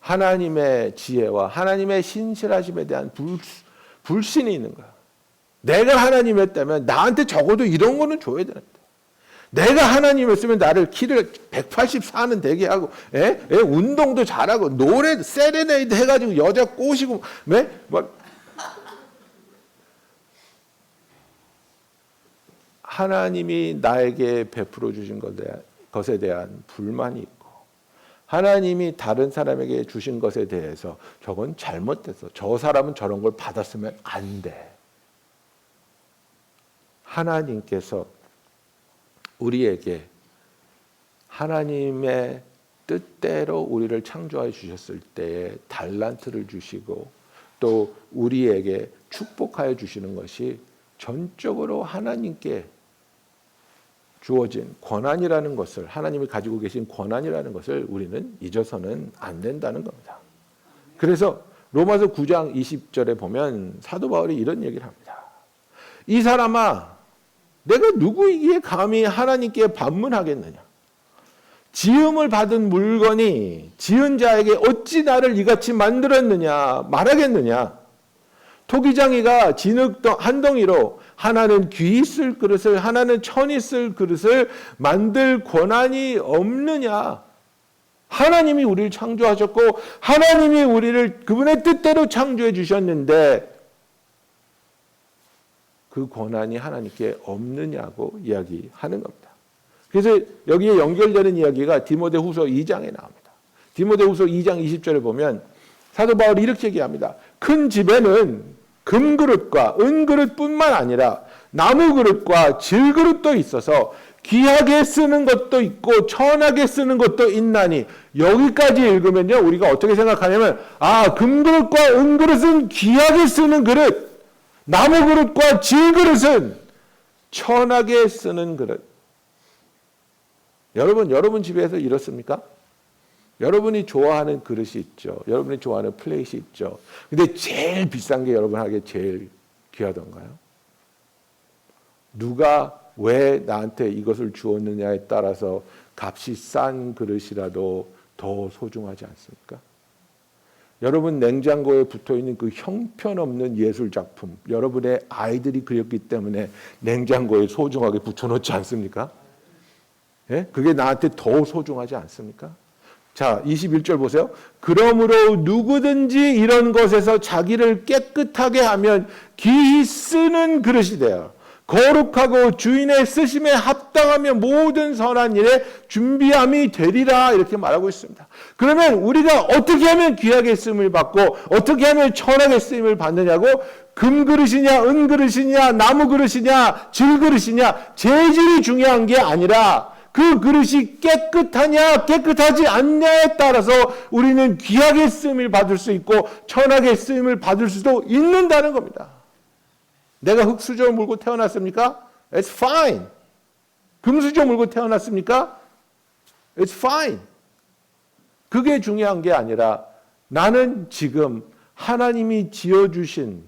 S3: 하나님의 지혜와 하나님의 신실하심에 대한 불신이 있는 거야. 내가 하나님이었다면 나한테 적어도 이런 거는 줘야 되는데. 내가 하나님이었으면 나를 키를 184는 되게 하고, 운동도 잘하고, 노래, 세레네이드 해가지고 여자 꼬시고, 하나님이 나에게 베풀어 주신 것에 대한 불만이 있고, 하나님이 다른 사람에게 주신 것에 대해서 저건 잘못됐어. 저 사람은 저런 걸 받았으면 안 돼. 하나님께서 우리에게 하나님의 뜻대로 우리를 창조해 주셨을 때에 달란트를 주시고 또 우리에게 축복하여 주시는 것이 전적으로 하나님께 주어진 권한이라는 것을, 하나님이 가지고 계신 권한이라는 것을 우리는 잊어서는 안 된다는 겁니다. 그래서 로마서 9장 20절에 보면 사도 바울이 이런 얘기를 합니다. 이 사람아, 내가 누구이기에 감히 하나님께 반문하겠느냐? 지음을 받은 물건이 지은 자에게 어찌 나를 이같이 만들었느냐 말하겠느냐? 토기장이가 진흙 한 덩이로 하나는 귀히 쓸 그릇을 하나는 천이 쓸 그릇을 만들 권한이 없느냐? 하나님이 우리를 창조하셨고 하나님이 우리를 그분의 뜻대로 창조해 주셨는데 그 권한이 하나님께 없느냐고 이야기하는 겁니다. 그래서 여기에 연결되는 이야기가 디모데후서 2장에 나옵니다. 디모데후서 2장 20절에 보면 사도 바울이 이렇게 얘기합니다. 큰 집에는 금그릇과 은그릇뿐만 아니라 나무그릇과 질그릇도 있어서 귀하게 쓰는 것도 있고 천하게 쓰는 것도 있나니, 여기까지 읽으면요 우리가 어떻게 생각하냐면 금그릇과 은그릇은 귀하게 쓰는 그릇, 나무그릇과 질그릇은 천하게 쓰는 그릇. 여러분 집에서 이렇습니까? 여러분이 좋아하는 그릇이 있죠. 여러분이 좋아하는 플레이트 있죠. 근데 제일 비싼 게 여러분에게 제일 귀하던가요? 누가 왜 나한테 이것을 주었느냐에 따라서 값이 싼 그릇이라도 더 소중하지 않습니까? 여러분 냉장고에 붙어있는 그 형편없는 예술작품, 여러분의 아이들이 그렸기 때문에 냉장고에 소중하게 붙여놓지 않습니까? 예? 그게 나한테 더 소중하지 않습니까? 자, 21절 보세요. 그러므로 누구든지 이런 것에서 자기를 깨끗하게 하면 귀히 쓰는 그릇이 되어 거룩하고 주인의 쓰심에 합당하며 모든 선한 일에 준비함이 되리라, 이렇게 말하고 있습니다. 그러면 우리가 어떻게 하면 귀하게 쓰임을 받고 어떻게 하면 천하게 쓰임을 받느냐고, 금그릇이냐 은그릇이냐 나무그릇이냐 질그릇이냐 재질이 중요한 게 아니라 그 그릇이 깨끗하냐 깨끗하지 않냐에 따라서 우리는 귀하게 쓰임을 받을 수 있고 천하게 쓰임을 받을 수도 있는다는 겁니다. 내가 흙수저 물고 태어났습니까? It's fine. 금수저 물고 태어났습니까? It's fine. 그게 중요한 게 아니라 나는 지금 하나님이 지어주신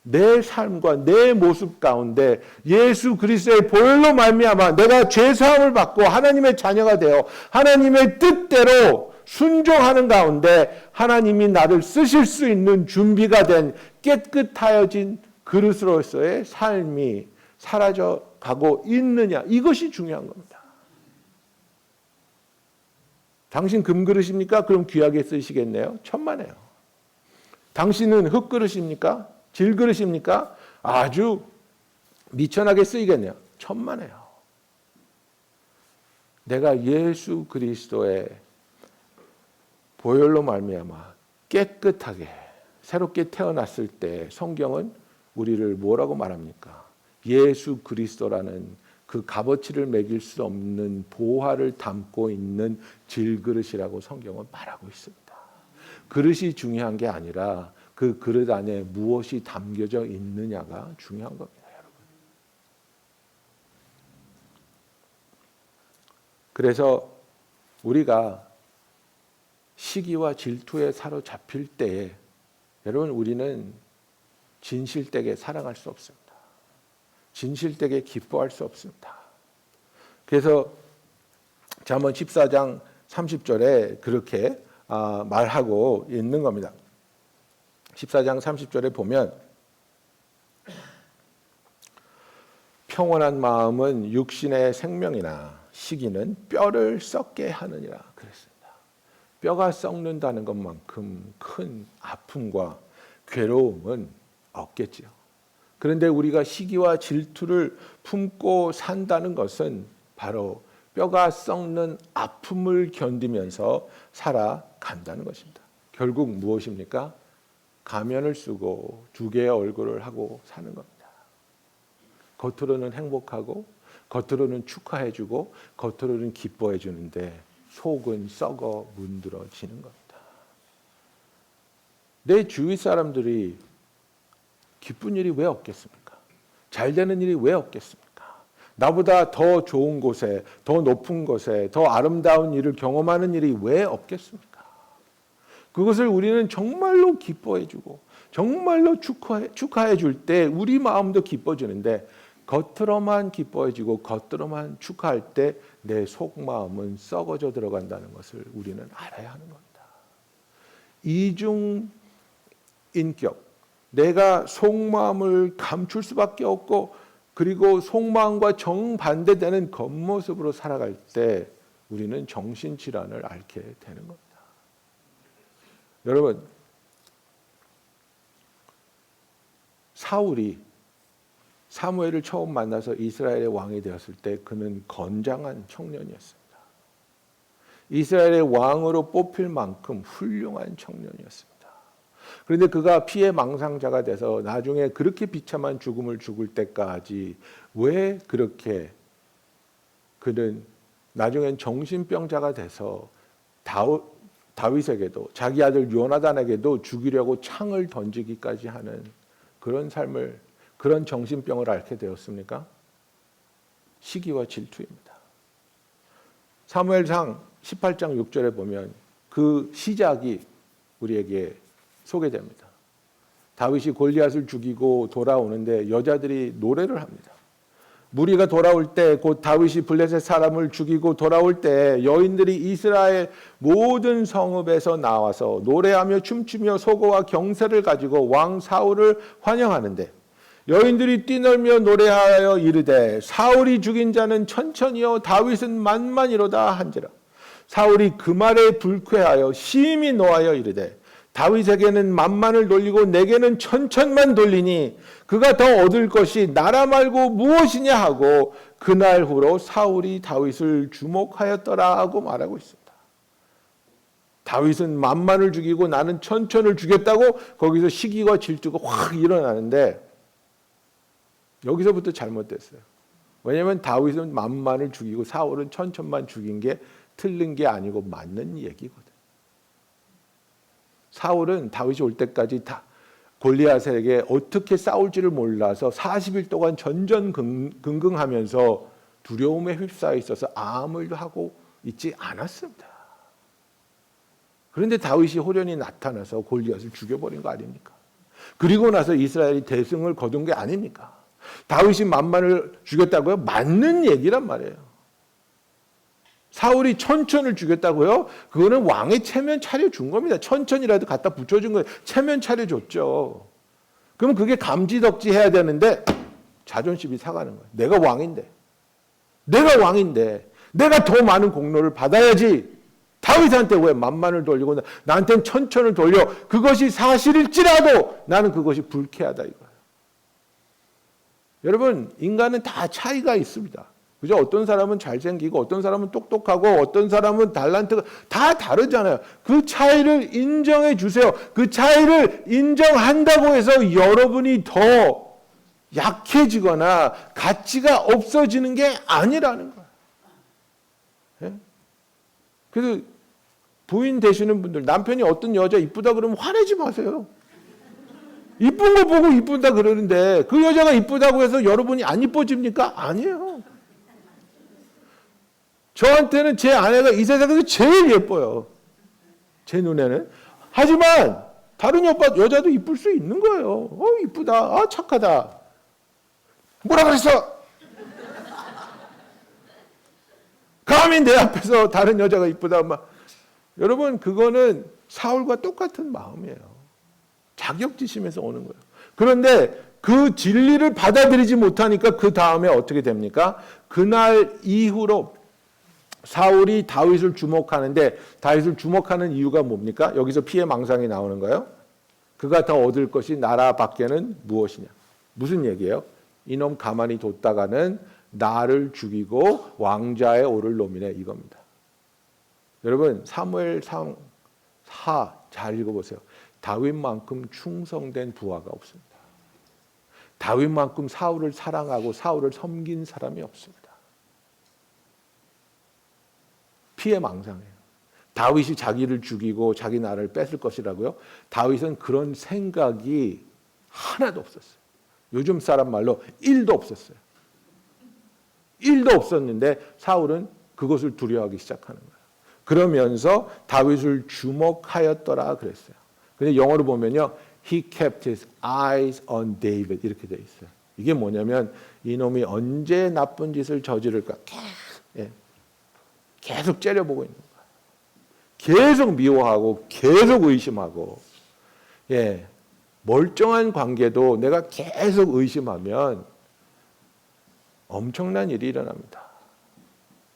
S3: 내 삶과 내 모습 가운데 예수 그리스도의 보혈로 말미암아 내가 죄사함을 받고 하나님의 자녀가 되어 하나님의 뜻대로 순종하는 가운데 하나님이 나를 쓰실 수 있는 준비가 된 깨끗하여진 그릇으로서의 삶이 사라져 가고 있느냐, 이것이 중요한 겁니다. 당신 금그릇입니까? 그럼 귀하게 쓰시겠네요. 천만에요. 당신은 흙그릇입니까? 질그릇입니까? 아주 미천하게 쓰이겠네요. 천만에요. 내가 예수 그리스도의 보혈로 말미암아 깨끗하게 새롭게 태어났을 때 성경은 우리를 뭐라고 말합니까? 예수 그리스도라는 그 값어치를 매길 수 없는 보화를 담고 있는 질그릇이라고 성경은 말하고 있습니다. 그릇이 중요한 게 아니라 그 그릇 안에 무엇이 담겨져 있느냐가 중요한 겁니다, 여러분. 그래서 우리가 시기와 질투에 사로잡힐 때에 여러분 우리는 진실되게 사랑할 수 없습니다. 진실되게 기뻐할 수 없습니다. 그래서 잠언 14장 30절에 그렇게 말하고 있는 겁니다. 14장 30절에 보면 평온한 마음은 육신의 생명이나 시기는 뼈를 썩게 하느니라 그랬습니다. 뼈가 썩는다는 것만큼 큰 아픔과 괴로움은 없겠지요. 그런데 우리가 시기와 질투를 품고 산다는 것은 바로 뼈가 썩는 아픔을 견디면서 살아간다는 것입니다. 결국 무엇입니까? 가면을 쓰고 두 개의 얼굴을 하고 사는 겁니다. 겉으로는 행복하고 겉으로는 축하해주고 겉으로는 기뻐해주는데 속은 썩어 문드러지는 겁니다. 내 주위 사람들이 기쁜 일이 왜 없겠습니까? 잘 되는 일이 왜 없겠습니까? 나보다 더 좋은 곳에, 더 높은 곳에, 더 아름다운 일을 경험하는 일이 왜 없겠습니까? 그것을 우리는 정말로 기뻐해주고 정말로 축하해줄 때 우리 마음도 기뻐지는데 겉으로만 기뻐해주고 겉으로만 축하할 때 내 속마음은 썩어져 들어간다는 것을 우리는 알아야 하는 겁니다. 이중 인격, 내가 속마음을 감출 수밖에 없고 그리고 속마음과 정반대되는 겉모습으로 살아갈 때 우리는 정신질환을 앓게 되는 겁니다. 여러분, 사울이 사무엘을 처음 만나서 이스라엘의 왕이 되었을 때 그는 건장한 청년이었습니다. 이스라엘의 왕으로 뽑힐 만큼 훌륭한 청년이었습니다. 그런데 그가 피해 망상자가 돼서 나중에 그렇게 비참한 죽음을 죽을 때까지 왜 그렇게 그는 나중엔 정신병자가 돼서 다윗에게도 자기 아들 요나단에게도 죽이려고 창을 던지기까지 하는 그런 삶을 그런 정신병을 앓게 되었습니까? 시기와 질투입니다. 사무엘상 18장 6절에 보면 그 시작이 우리에게 소개됩니다. 다윗이 골리앗을 죽이고 돌아오는데 여자들이 노래를 합니다. 무리가 돌아올 때 곧 다윗이 블레셋 사람을 죽이고 돌아올 때 여인들이 이스라엘 모든 성읍에서 나와서 노래하며 춤추며 소고와 경세를 가지고 왕 사울을 환영하는데 여인들이 뛰놀며 노래하여 이르되 사울이 죽인 자는 천천히요 다윗은 만만이로다 한지라. 사울이 그 말에 불쾌하여 심히 노하여 이르되 다윗에게는 만만을 돌리고 내게는 천천만 돌리니 그가 더 얻을 것이 나라 말고 무엇이냐 하고 그날 후로 사울이 다윗을 주목하였더라 하고 말하고 있습니다. 다윗은 만만을 죽이고 나는 천천을 죽였다고 거기서 시기와 질투가 확 일어나는데 여기서부터 잘못됐어요. 왜냐하면 다윗은 만만을 죽이고 사울은 천천만 죽인 게 틀린 게 아니고 맞는 얘기거든. 사울은 다윗이 올 때까지 다 골리앗에게 어떻게 싸울지를 몰라서 40일 동안 전전긍긍하면서 두려움에 휩싸여 있어서 아무 일도 하고 있지 않았습니다. 그런데 다윗이 호련히 나타나서 골리앗을 죽여버린 거 아닙니까? 그리고 나서 이스라엘이 대승을 거둔 게 아닙니까? 다윗이 만만을 죽였다고요? 맞는 얘기란 말이에요. 사울이 천천을 죽였다고요? 그거는 왕의 체면 차려준 겁니다. 천천이라도 갖다 붙여준 거예요. 체면 차려줬죠. 그럼 그게 감지덕지 해야 되는데 자존심이 상하는 거예요. 내가 왕인데 내가 더 많은 공로를 받아야지. 다윗한테 왜 만만을 돌리고 나한테는 천천을 돌려. 그것이 사실일지라도 나는 그것이 불쾌하다 이거예요. 여러분, 인간은 다 차이가 있습니다. 그죠? 어떤 사람은 잘생기고 어떤 사람은 똑똑하고 어떤 사람은 달란트가 다 다르잖아요. 그 차이를 인정해 주세요. 그 차이를 인정한다고 해서 여러분이 더 약해지거나 가치가 없어지는 게 아니라는 거예요. 예? 그래서 부인 되시는 분들, 남편이 어떤 여자 이쁘다 그러면 화내지 마세요. 이쁜 거 보고 이쁘다 그러는데 그 여자가 이쁘다고 해서 여러분이 안 이뻐집니까? 아니에요. 저한테는 제 아내가 이 세상에서 제일 예뻐요. 제 눈에는. 하지만 다른 여자도 이쁠 수 있는 거예요. 이쁘다. 착하다. 뭐라 그랬어? 감히 내 앞에서 다른 여자가 이쁘다. 여러분, 그거는 사울과 똑같은 마음이에요. 자격지심에서 오는 거예요. 그런데 그 진리를 받아들이지 못하니까 그 다음에 어떻게 됩니까? 그날 이후로 사울이 다윗을 주목하는데 다윗을 주목하는 이유가 뭡니까? 여기서 피해 망상이 나오는 거예요. 그가 더 얻을 것이 나라 밖에는 무엇이냐? 무슨 얘기예요? 이놈 가만히 뒀다가는 나를 죽이고 왕자에 오를 놈이네, 이겁니다. 여러분, 사무엘상 4 잘 읽어보세요. 다윗만큼 충성된 부하가 없습니다. 다윗만큼 사울을 사랑하고 사울을 섬긴 사람이 없습니다. 피해 망상이에요. 다윗이 자기를 죽이고 자기 나라를 뺏을 것이라고요? 다윗은 그런 생각이 하나도 없었어요. 요즘 사람 말로 1도 없었어요. 1도 없었는데 사울은 그것을 두려워하기 시작하는 거예요. 그러면서 다윗을 주목하였더라 그랬어요. 근데 영어로 보면요, He kept his eyes on David 이렇게 돼 있어요. 이게 뭐냐면 이놈이 언제 나쁜 짓을 저지를까 계속 째려보고 있는 거예요. 계속 미워하고 계속 의심하고, 멀쩡한 관계도 내가 계속 의심하면 엄청난 일이 일어납니다.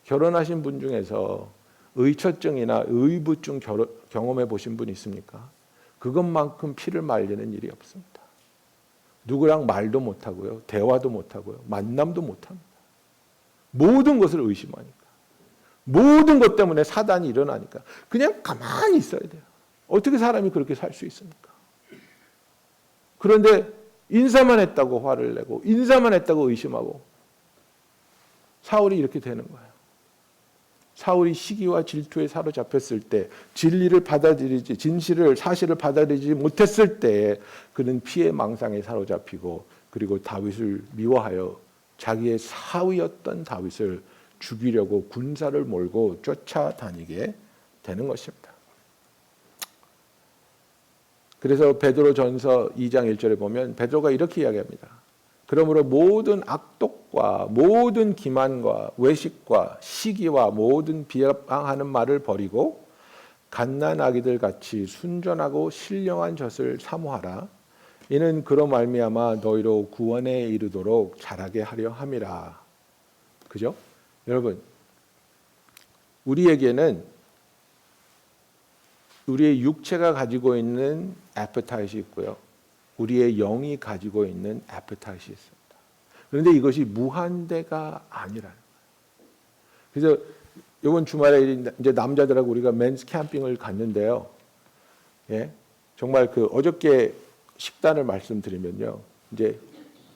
S3: 결혼하신 분 중에서 의처증이나 의부증 경험해 보신 분 있습니까? 그것만큼 피를 말리는 일이 없습니다. 누구랑 말도 못하고요, 대화도 못하고요, 만남도 못합니다. 모든 것을 의심하니까, 모든 것 때문에 사단이 일어나니까 그냥 가만히 있어야 돼요. 어떻게 사람이 그렇게 살 수 있습니까? 그런데 인사만 했다고 화를 내고 인사만 했다고 의심하고 사울이 이렇게 되는 거예요. 사울이 시기와 질투에 사로잡혔을 때, 진리를 받아들이지, 사실을 받아들이지 못했을 때 그는 피해 망상에 사로잡히고, 그리고 다윗을 미워하여 자기의 사위였던 다윗을 죽이려고 군사를 몰고 쫓아다니게 되는 것입니다. 그래서 베드로전서 2장 1절에 보면 베드로가 이렇게 이야기합니다. 그러므로 모든 악독과 모든 기만과 외식과 시기와 모든 비방하는 말을 버리고 갓난아기들 같이 순전하고 신령한 젖을 사모하라. 이는 그로 말미암아 너희로 구원에 이르도록 자라게 하려 함이라. 그죠? 여러분, 우리에게는 우리의 육체가 가지고 있는 애퍼타이트이 있고요, 우리의 영이 가지고 있는 애퍼타이트이 있습니다. 그런데 이것이 무한대가 아니라는 거예요. 그래서 이번 주말에 이제 남자들하고 우리가 맨스 캠핑을 갔는데요. 정말 그 어저께 식단을 말씀드리면요, 이제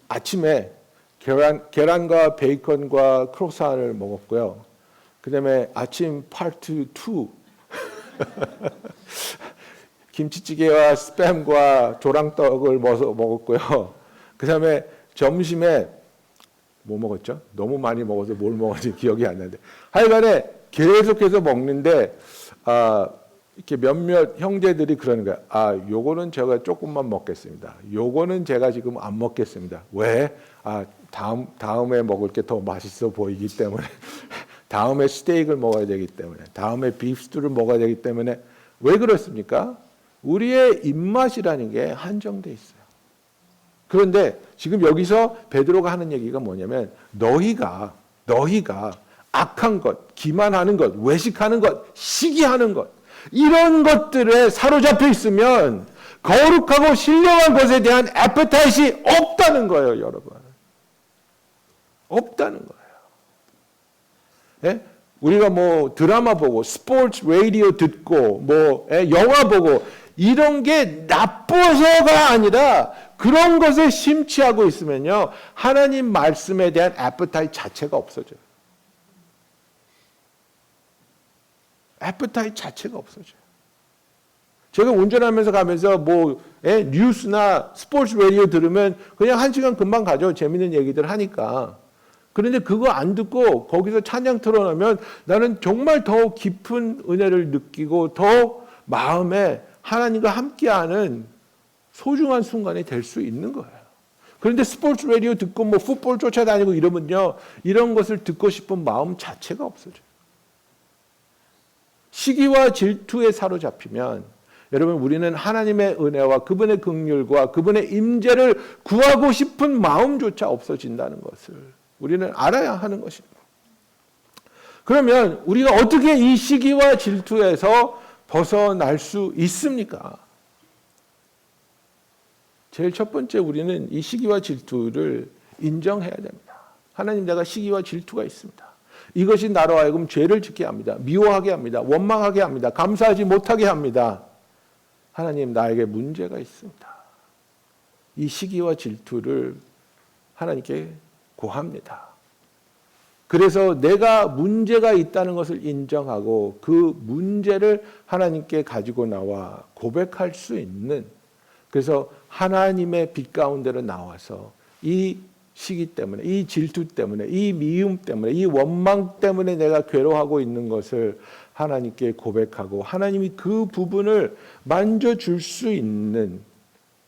S3: 아침에 계란과 베이컨과 크로사상을 먹었고요. 그다음에 아침 파트 2 김치찌개와 스팸과 조랑떡을 먹었고요. 그다음에 점심에 뭐 먹었죠? 너무 많이 먹어서 뭘 먹었는지 기억이 안 나는데, 하여간에 계속해서 먹는데 이렇게 몇몇 형제들이 그러는 거야. 요거는 제가 조금만 먹겠습니다. 요거는 제가 지금 안 먹겠습니다. 왜? 다음에 먹을 게 더 맛있어 보이기 때문에 다음에 스테이크를 먹어야 되기 때문에, 다음에 비프스튜를 먹어야 되기 때문에. 왜 그렇습니까? 우리의 입맛이라는 게 한정돼 있어요. 그런데 지금 여기서 베드로가 하는 얘기가 뭐냐면, 너희가 악한 것, 기만하는 것, 외식하는 것, 시기하는 것, 이런 것들에 사로잡혀 있으면 거룩하고 신령한 것에 대한 애퍼타이트이 없다는 거예요, 여러분. 없다는 거예요. 예? 우리가 뭐 드라마 보고 스포츠 라디오 듣고 뭐 영화 보고 이런 게 나빠서가 아니라 그런 것에 심취하고 있으면요 하나님 말씀에 대한 애프타이트 자체가 없어져요. 애프타이트 자체가 없어져요. 제가 운전하면서 가면서 뭐 뉴스나 스포츠 라디오 들으면 그냥 1시간 금방 가죠. 재밌는 얘기들 하니까. 그런데 그거 안 듣고 거기서 찬양 틀어놓으면 나는 정말 더 깊은 은혜를 느끼고 더 마음에 하나님과 함께하는 소중한 순간이 될 수 있는 거예요. 그런데 스포츠 라디오 듣고 뭐 풋볼 쫓아다니고 이러면요 이런 것을 듣고 싶은 마음 자체가 없어져요. 시기와 질투에 사로잡히면 여러분 우리는 하나님의 은혜와 그분의 긍휼과 그분의 임재를 구하고 싶은 마음조차 없어진다는 것을 우리는 알아야 하는 것입니다. 그러면 우리가 어떻게 이 시기와 질투에서 벗어날 수 있습니까? 제일 첫 번째 우리는 이 시기와 질투를 인정해야 됩니다. 하나님 내가 시기와 질투가 있습니다. 이것이 나로 하여금 죄를 짓게 합니다. 미워하게 합니다. 원망하게 합니다. 감사하지 못하게 합니다. 하나님 나에게 문제가 있습니다. 이 시기와 질투를 하나님께 고합니다. 그래서 내가 문제가 있다는 것을 인정하고 그 문제를 하나님께 가지고 나와 고백할 수 있는 그래서 하나님의 빛 가운데로 나와서 이 시기 때문에 이 질투 때문에 이 미움 때문에 이 원망 때문에 내가 괴로워하고 있는 것을 하나님께 고백하고 하나님이 그 부분을 만져줄 수 있는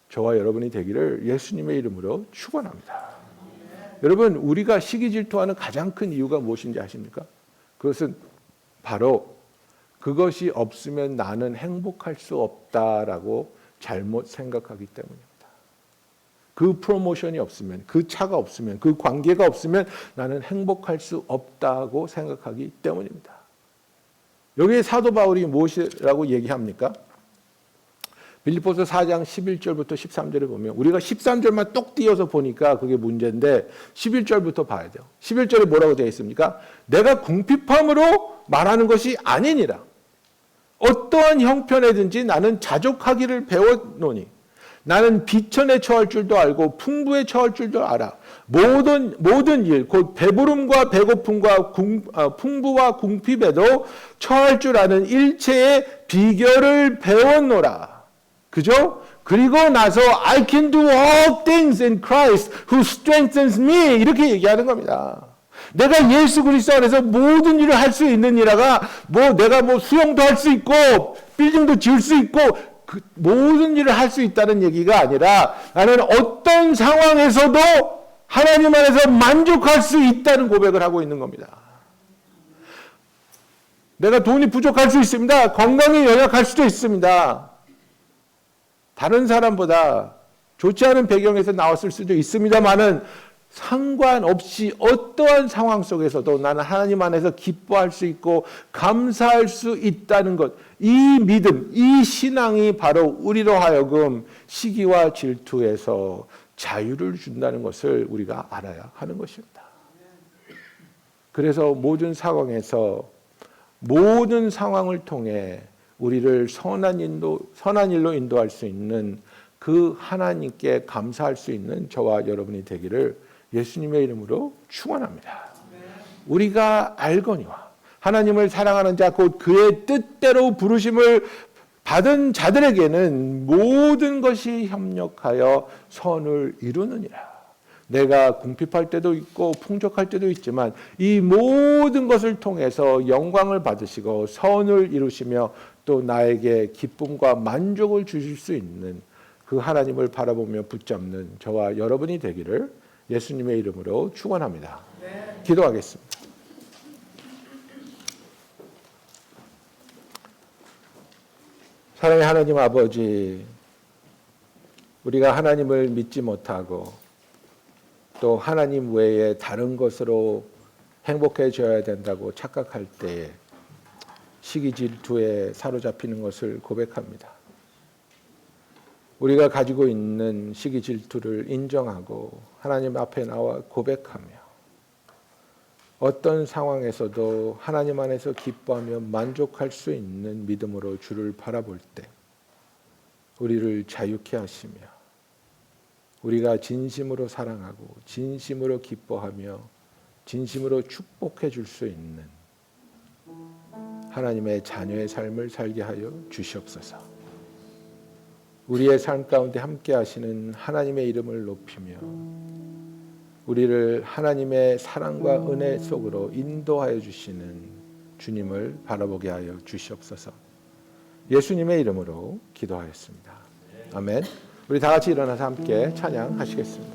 S3: 저와 여러분이 되기를 예수님의 이름으로 축원합니다. 여러분 우리가 시기 질투하는 가장 큰 이유가 무엇인지 아십니까? 그것은 바로 그것이 없으면 나는 행복할 수 없다라고 잘못 생각하기 때문입니다. 그 프로모션이 없으면 그 차가 없으면 그 관계가 없으면 나는 행복할 수 없다고 생각하기 때문입니다. 여기에 사도 바울이 무엇이라고 얘기합니까? 빌립보서 4장 11절부터 13절을 보면 우리가 13절만 똑 띄어서 보니까 그게 문제인데 11절부터 봐야 돼요. 11절에 뭐라고 되어 있습니까? 내가 궁핍함으로 말하는 것이 아니니라. 어떠한 형편에든지 나는 자족하기를 배웠노니 나는 비천에 처할 줄도 알고 풍부에 처할 줄도 알아. 모든 일, 곧 배부름과 배고픔과 풍부와 궁핍에도 처할 줄 아는 일체의 비결을 배웠노라. 그죠? 그리고 나서 I can do all things in Christ who strengthens me 이렇게 얘기하는 겁니다. 내가 예수 그리스도 안에서 모든 일을 할 수 있는 이라가 내가 수영도 할 수 있고 빌딩도 지을 수 있고 그 모든 일을 할 수 있다는 얘기가 아니라 나는 어떤 상황에서도 하나님 안에서 만족할 수 있다는 고백을 하고 있는 겁니다. 내가 돈이 부족할 수 있습니다. 건강이 연약할 수도 있습니다. 다른 사람보다 좋지 않은 배경에서 나왔을 수도 있습니다만은 상관없이 어떠한 상황 속에서도 나는 하나님 안에서 기뻐할 수 있고 감사할 수 있다는 것, 이 믿음, 이 신앙이 바로 우리로 하여금 시기와 질투에서 자유를 준다는 것을 우리가 알아야 하는 것입니다. 그래서 모든 상황에서 모든 상황을 통해 우리를 선한 일로 인도할 수 있는 그 하나님께 감사할 수 있는 저와 여러분이 되기를 예수님의 이름으로 축원합니다. 우리가 알거니와 하나님을 사랑하는 자 곧 그의 뜻대로 부르심을 받은 자들에게는 모든 것이 협력하여 선을 이루느니라. 내가 궁핍할 때도 있고 풍족할 때도 있지만 이 모든 것을 통해서 영광을 받으시고 선을 이루시며 또 나에게 기쁨과 만족을 주실 수 있는 그 하나님을 바라보며 붙잡는 저와 여러분이 되기를 예수님의 이름으로 축원합니다. 네. 기도하겠습니다. 사랑의 하나님 아버지, 우리가 하나님을 믿지 못하고 또 하나님 외에 다른 것으로 행복해져야 된다고 착각할 때에 시기 질투에 사로잡히는 것을 고백합니다. 우리가 가지고 있는 시기 질투를 인정하고 하나님 앞에 나와 고백하며 어떤 상황에서도 하나님 안에서 기뻐하며 만족할 수 있는 믿음으로 주를 바라볼 때 우리를 자유케 하시며 우리가 진심으로 사랑하고 진심으로 기뻐하며 진심으로 축복해 줄 수 있는 하나님의 자녀의 삶을 살게 하여 주시옵소서. 우리의 삶 가운데 함께 하시는 하나님의 이름을 높이며 우리를 하나님의 사랑과 은혜 속으로 인도하여 주시는 주님을 바라보게 하여 주시옵소서. 예수님의 이름으로 기도하였습니다. 아멘. 우리 다 같이 일어나서 함께 찬양하시겠습니다.